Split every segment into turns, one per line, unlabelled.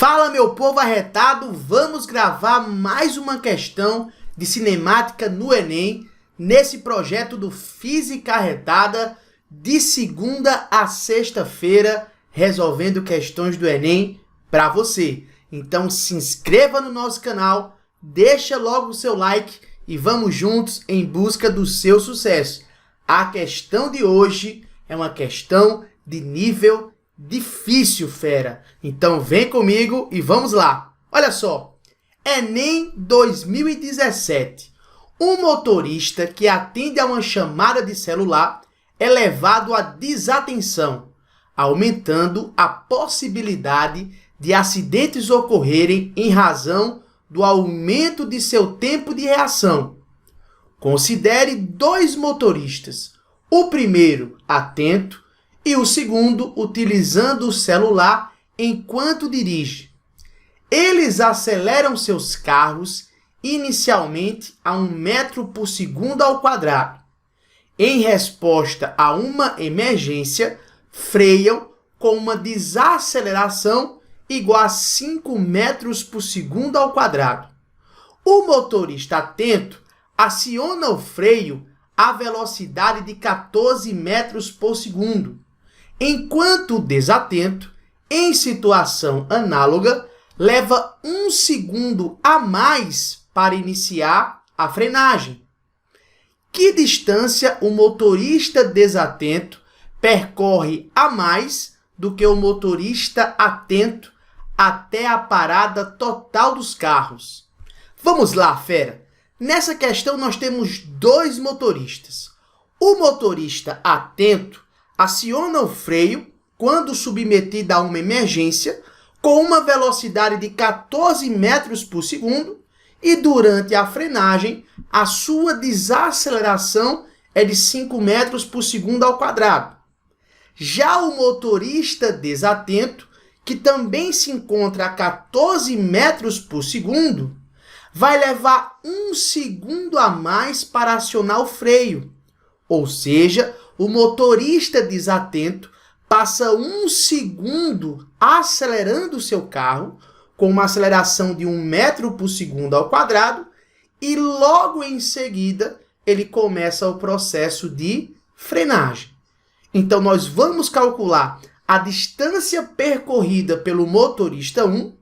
Fala, meu povo arretado, vamos gravar mais uma questão de cinemática no Enem, nesse projeto do Física Arretada, de segunda a sexta-feira, resolvendo questões do Enem para você. Então se inscreva no nosso canal, deixa logo o seu like e vamos juntos em busca do seu sucesso. A questão de hoje é uma questão de nível difícil, fera. Então vem comigo e vamos lá. Olha só. Enem 2017. Um motorista que atende a uma chamada de celular é levado à desatenção, aumentando a possibilidade de acidentes ocorrerem em razão do aumento de seu tempo de reação. Considere dois motoristas. O primeiro atento e o segundo utilizando o celular enquanto dirige. Eles aceleram seus carros inicialmente a 1 metro por segundo ao quadrado. Em resposta a uma emergência, freiam com uma desaceleração igual a 5 metros por segundo ao quadrado. O motorista atento aciona o freio à velocidade de 14 metros por segundo, enquanto o desatento, em situação análoga, leva 1 segundo a mais para iniciar a frenagem. Que distância o motorista desatento percorre a mais do que o motorista atento até a parada total dos carros? Vamos lá, fera! Nessa questão nós temos dois motoristas. O motorista atento aciona o freio quando submetido a uma emergência com uma velocidade de 14 metros por segundo e durante a frenagem a sua desaceleração é de 5 metros por segundo ao quadrado. Já o motorista desatento, que também se encontra a 14 metros por segundo, vai levar 1 segundo a mais para acionar o freio. Ou seja, o motorista desatento passa 1 segundo acelerando o seu carro com uma aceleração de 1 metro por segundo ao quadrado e logo em seguida ele começa o processo de frenagem. Então nós vamos calcular a distância percorrida pelo motorista 1.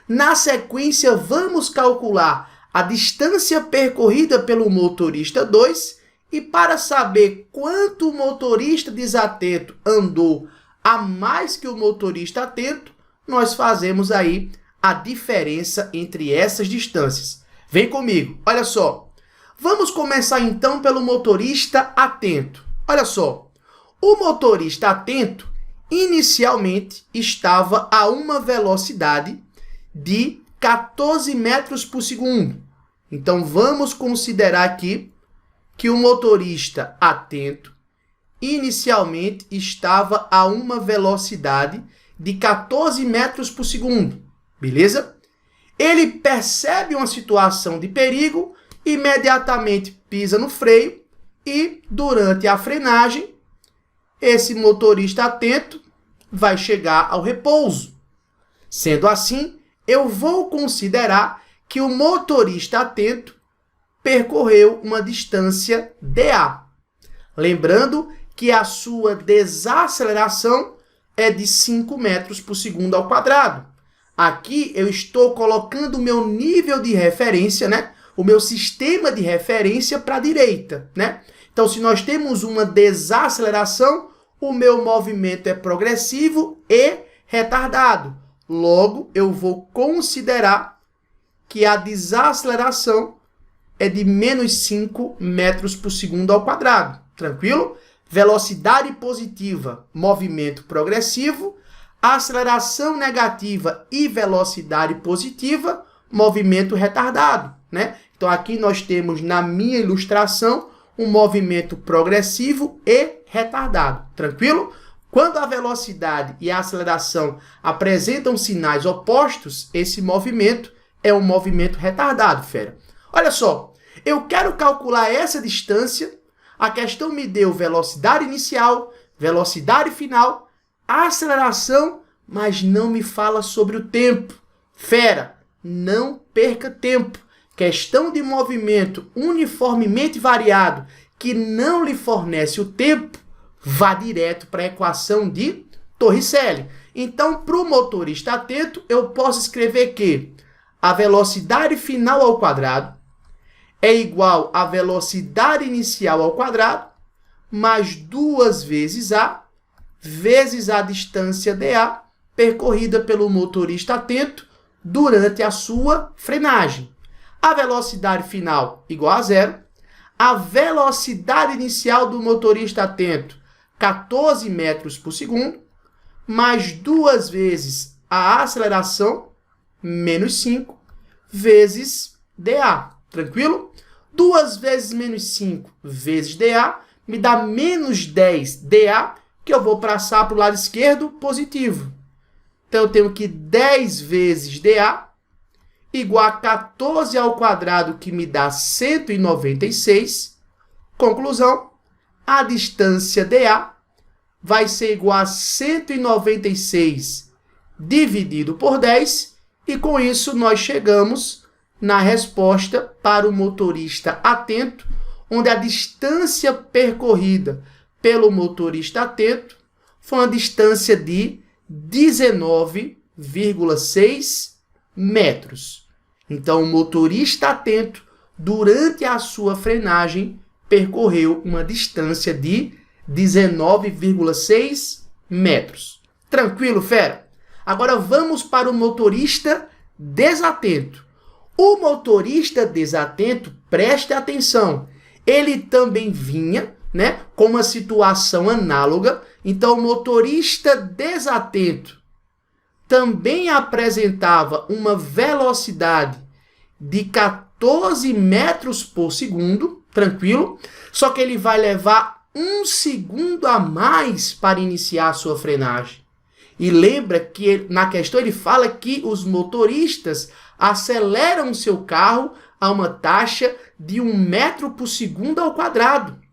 Na sequência vamos calcular a distância percorrida pelo motorista 2. E para saber quanto o motorista desatento andou a mais que o motorista atento, nós fazemos aí a diferença entre essas distâncias. Vem comigo, olha só. Vamos começar então pelo motorista atento. Olha só, o motorista atento inicialmente estava a uma velocidade de 14 metros por segundo. Então vamos considerar aqui que o motorista atento inicialmente estava a uma velocidade de 14 metros por segundo, beleza? Ele percebe uma situação de perigo, imediatamente pisa no freio e durante a frenagem, esse motorista atento vai chegar ao repouso. Sendo assim, eu vou considerar que o motorista atento percorreu uma distância dA. Lembrando que a sua desaceleração é de 5 metros por segundo ao quadrado. Aqui eu estou colocando o meu nível de referência, né? O meu sistema de referência para a direita, né? Então, se nós temos uma desaceleração, o meu movimento é progressivo e retardado. Logo, eu vou considerar que a desaceleração é de menos 5 metros por segundo ao quadrado. Tranquilo? Velocidade positiva, movimento progressivo. Aceleração negativa e velocidade positiva, movimento retardado, né? Então, aqui nós temos, na minha ilustração, um movimento progressivo e retardado. Tranquilo? Quando a velocidade e a aceleração apresentam sinais opostos, esse movimento é um movimento retardado, fera. Olha só, eu quero calcular essa distância. A questão me deu velocidade inicial, velocidade final, aceleração, mas não me fala sobre o tempo. Fera, não perca tempo. Questão de movimento uniformemente variado que não lhe fornece o tempo, vá direto para a equação de Torricelli. Então, para o motorista atento, eu posso escrever que a velocidade final ao quadrado é igual à velocidade inicial ao quadrado mais 2 vezes a distância dA percorrida pelo motorista atento durante a sua frenagem. A velocidade final igual a 0, a velocidade inicial do motorista atento, 14 metros por segundo, mais 2 vezes a aceleração, menos 5, vezes dA. Tranquilo? 2 vezes menos 5 vezes dA me dá menos 10 dA, que eu vou passar para o lado esquerdo positivo. Então, eu tenho que 10 vezes dA igual a 14 ao quadrado, que me dá 196. Conclusão, a distância dA vai ser igual a 196 dividido por 10, e com isso nós chegamos na resposta para o motorista atento, onde a distância percorrida pelo motorista atento foi uma distância de 19,6 metros. Então, o motorista atento, durante a sua frenagem, percorreu uma distância de 19,6 metros. Tranquilo, fera? Agora vamos para o motorista desatento. O motorista desatento, preste atenção, ele também vinha, com uma situação análoga. Então, o motorista desatento também apresentava uma velocidade de 14 metros por segundo, tranquilo? Só que ele vai levar 1 segundo a mais para iniciar a sua frenagem. E lembra que na questão ele fala que os motoristas aceleram seu carro a uma taxa de 1 metro por segundo ao quadrado.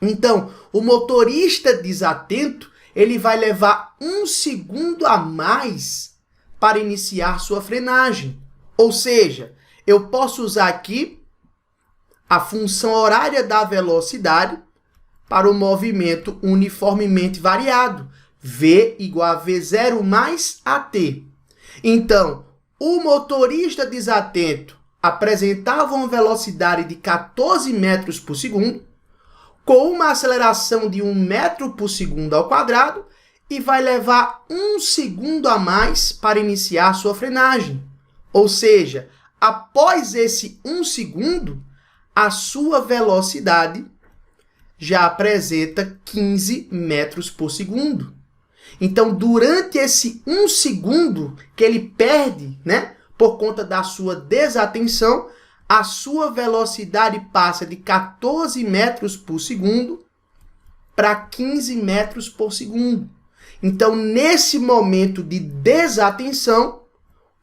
Então, o motorista desatento, ele vai levar 1 segundo a mais para iniciar sua frenagem. Ou seja, eu posso usar aqui a função horária da velocidade para o movimento uniformemente variado. V igual a V0 mais AT. Então, o motorista desatento apresentava uma velocidade de 14 metros por segundo, com uma aceleração de 1 metro por segundo ao quadrado, e vai levar 1 segundo a mais para iniciar sua frenagem. Ou seja, após esse 1 segundo, a sua velocidade já apresenta 15 metros por segundo. Então, durante esse 1 segundo que ele perde, por conta da sua desatenção, a sua velocidade passa de 14 metros por segundo para 15 metros por segundo. Então, nesse momento de desatenção,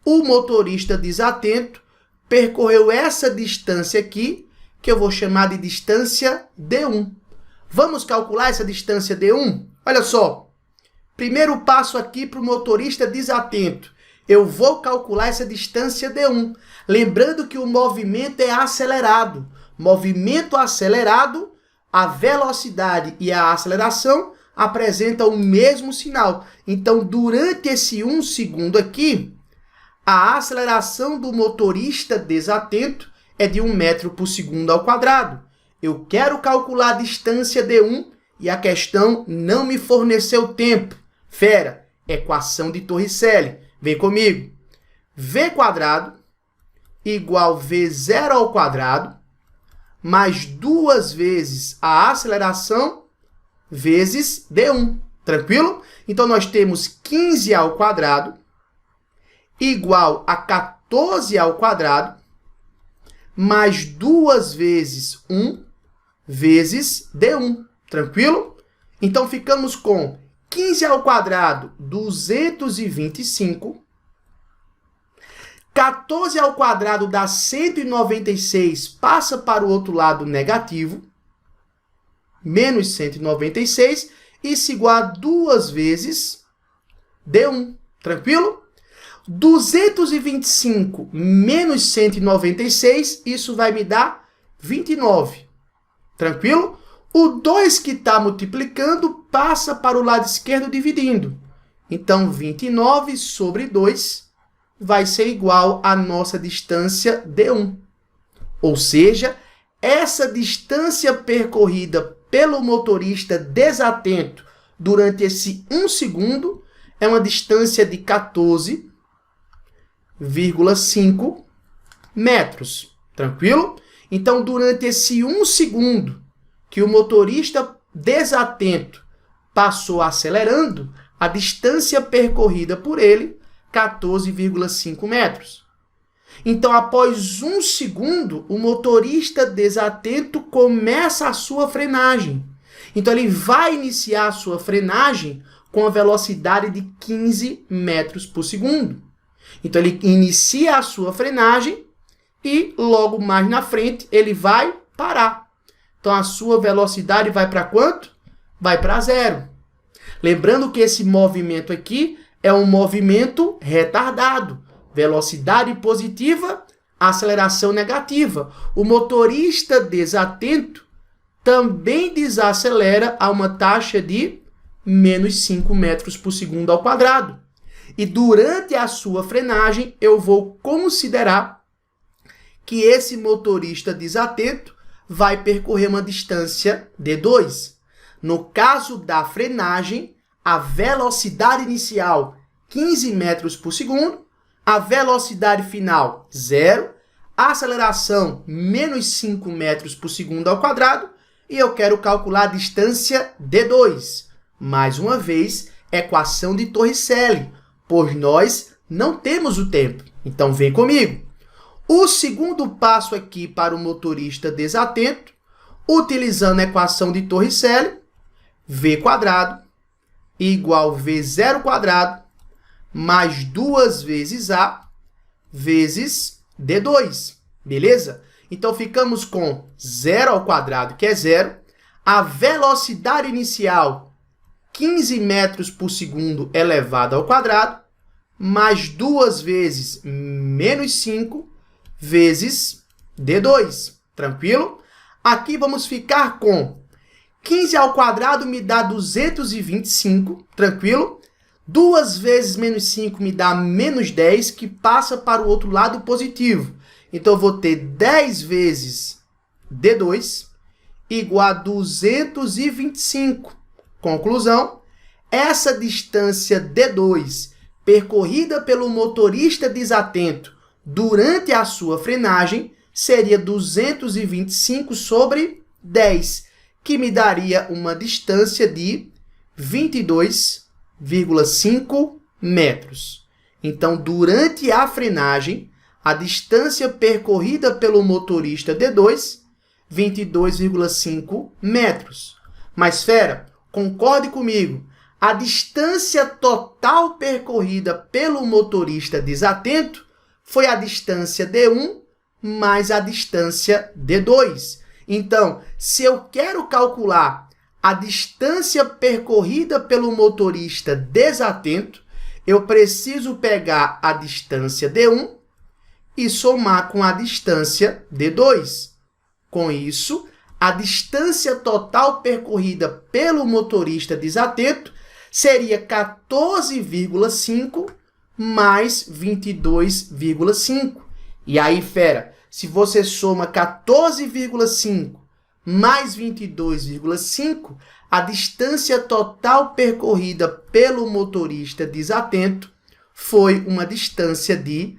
o motorista desatento percorreu essa distância aqui, que eu vou chamar de distância D1. Vamos calcular essa distância D1? Olha só. Primeiro passo aqui para o motorista desatento. Eu vou calcular essa distância D1. Lembrando que o movimento é acelerado. Movimento acelerado, a velocidade e a aceleração apresentam o mesmo sinal. Então, durante esse 1 segundo aqui, a aceleração do motorista desatento é de 1 metro por segundo ao quadrado. Eu quero calcular a distância D1 e a questão não me forneceu tempo. Fera, equação de Torricelli. Vem comigo. V quadrado igual V0 ao quadrado mais 2 vezes a aceleração vezes D1. Tranquilo? Então, nós temos 15 ao quadrado igual a 14 ao quadrado mais 2 vezes 1 vezes D1. Tranquilo? Então, ficamos com 15 ao quadrado, 225. 14 ao quadrado dá 196, passa para o outro lado negativo. Menos 196, isso igual a 2 vezes D1. Tranquilo? 225 menos 196, isso vai me dar 29. Tranquilo? O 2 que está multiplicando passa para o lado esquerdo dividindo. Então, 29 sobre 2 vai ser igual à nossa distância D1. Ou seja, essa distância percorrida pelo motorista desatento durante esse 1 segundo é uma distância de 14,5 metros. Tranquilo? Então, durante esse 1 segundo que o motorista desatento passou acelerando, a distância percorrida por ele, 14,5 metros. Então, após 1 segundo, o motorista desatento começa a sua frenagem. Então, ele vai iniciar a sua frenagem com a velocidade de 15 metros por segundo. Então, ele inicia a sua frenagem e, logo mais na frente, ele vai parar. Então, a sua velocidade vai para quanto? Vai para 0. Lembrando que esse movimento aqui é um movimento retardado. Velocidade positiva, aceleração negativa. O motorista desatento também desacelera a uma taxa de menos 5 metros por segundo ao quadrado. E durante a sua frenagem, eu vou considerar que esse motorista desatento vai percorrer uma distância D2. No caso da frenagem, a velocidade inicial, 15 metros por segundo, a velocidade final, 0, a aceleração, menos 5 metros por segundo ao quadrado, e eu quero calcular a distância D2. Mais uma vez, equação de Torricelli, pois nós não temos o tempo. Então, vem comigo. O segundo passo aqui para o motorista desatento, utilizando a equação de Torricelli, V quadrado igual V0 quadrado mais 2 vezes A vezes D2. Beleza? Então, ficamos com 0 ao quadrado, que é 0. A velocidade inicial, 15 metros por segundo elevado ao quadrado, mais 2 vezes menos 5 vezes D2. Tranquilo? Aqui vamos ficar com 15 ao quadrado me dá 225. Tranquilo? 2 vezes menos 5 me dá menos 10, que passa para o outro lado positivo. Então, eu vou ter 10 vezes D2 igual a 225. Conclusão, essa distância D2 percorrida pelo motorista desatento durante a sua frenagem seria 225 sobre 10, que me daria uma distância de 22,5 metros. Então, durante a frenagem, a distância percorrida pelo motorista D2, 22,5 metros. Mas, fera, concorde comigo, a distância total percorrida pelo motorista desatento foi a distância D1 mais a distância D2. Então, se eu quero calcular a distância percorrida pelo motorista desatento, eu preciso pegar a distância D1 e somar com a distância D2. Com isso, a distância total percorrida pelo motorista desatento seria 14,5 mais 22,5. E aí, fera, se você soma 14,5 mais 22,5, a distância total percorrida pelo motorista desatento foi uma distância de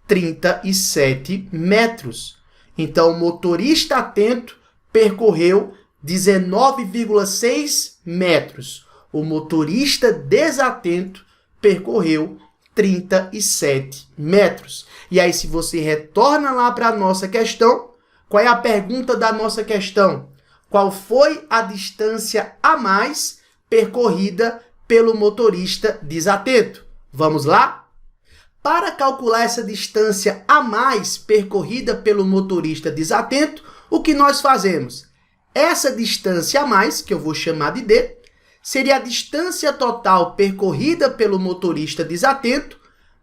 37 metros. Então, o motorista atento percorreu 19,6 metros. O motorista desatento percorreu 37 metros. E aí, se você retorna lá para a nossa questão, qual é a pergunta da nossa questão? Qual foi a distância a mais percorrida pelo motorista desatento? Vamos lá? Para calcular essa distância a mais percorrida pelo motorista desatento, o que nós fazemos? Essa distância a mais, que eu vou chamar de D, seria a distância total percorrida pelo motorista desatento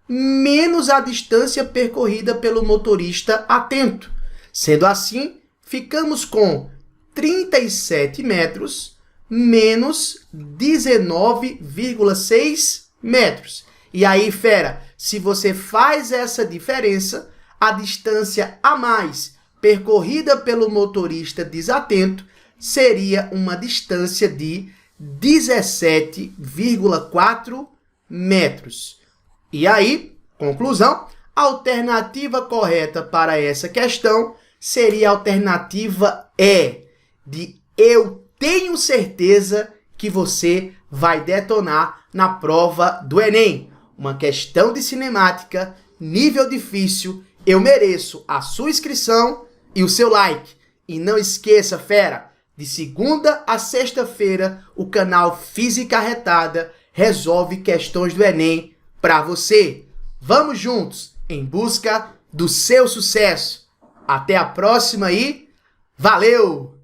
menos a distância percorrida pelo motorista atento. Sendo assim, ficamos com 37 metros menos 19,6 metros. E aí, fera, se você faz essa diferença, a distância a mais percorrida pelo motorista desatento seria uma distância de 17,4 metros. E aí, conclusão, a alternativa correta para essa questão seria a alternativa E, de eu tenho certeza que você vai detonar na prova do Enem. Uma questão de cinemática, nível difícil, eu mereço a sua inscrição e o seu like. E não esqueça, fera, de segunda a sexta-feira, o canal Física Arretada resolve questões do Enem para você. Vamos juntos em busca do seu sucesso. Até a próxima e valeu!